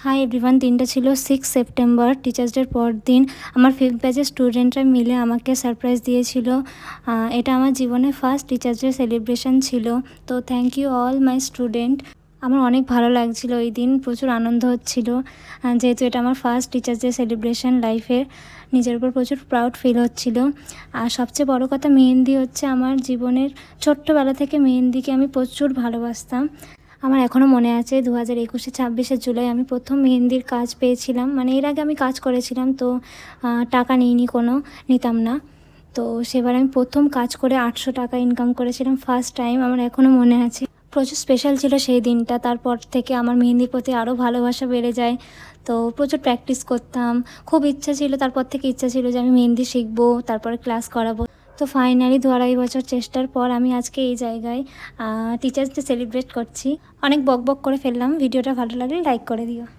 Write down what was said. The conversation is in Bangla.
হাই এভরিওয়ান, দিনটা ছিল 6 সেপ্টেম্বর, টিচার্স ডের পর দিন। আমার 5th ব্যাচের স্টুডেন্টরা মিলে আমাকে সারপ্রাইজ দিয়েছিল। এটা আমার জীবনে ফার্স্ট টিচার্স ডে সেলিব্রেশন ছিল। তো thank you all my student. আমার অনেক ভালো লাগছিল ওই দিন, প্রচুর আনন্দ হচ্ছিল, যেহেতু এটা আমার ফার্স্ট টিচার্স ডে সেলিব্রেশন লাইফের। নিজের উপর প্রচুর প্রাউড ফিল হচ্ছিল। আর সবচেয়ে বড় কথা, মেহেন্দি হচ্ছে আমার জীবনের, ছোট্টবেলা থেকে মেহেন্দিকে আমি প্রচুর ভালোবাসতাম। আমার এখনও মনে আছে 2021-এ 26শে জুলাই আমি প্রথম মেহেন্দির কাজ পেয়েছিলাম। মানে এর আগে আমি কাজ করেছিলাম, তো টাকা নিতাম না। তো সেবার আমি প্রথম কাজ করে 800 টাকা ইনকাম করেছিলাম, ফার্স্ট টাইম। আমার এখনও মনে আছে, প্রচুর স্পেশাল ছিল সেই দিনটা। তারপর থেকে আমার মেহেন্দির প্রতি আরও ভালোবাসা বেড়ে যায়। তো প্রচুর প্র্যাকটিস করতাম, খুব ইচ্ছা ছিল, তারপর থেকে ইচ্ছা ছিল যে আমি মেহেন্দি শিখবো, তারপরে ক্লাস করাবো। তো ফাইনালি 2-2.5 বছর চেষ্টার পর আমি আজকে এই জায়গায় টিচার্স ডে সেলিব্রেট করছি। অনেক বকবক করে ফেললাম, ভিডিওটা ভালো লাগলে লাইক করে দিও।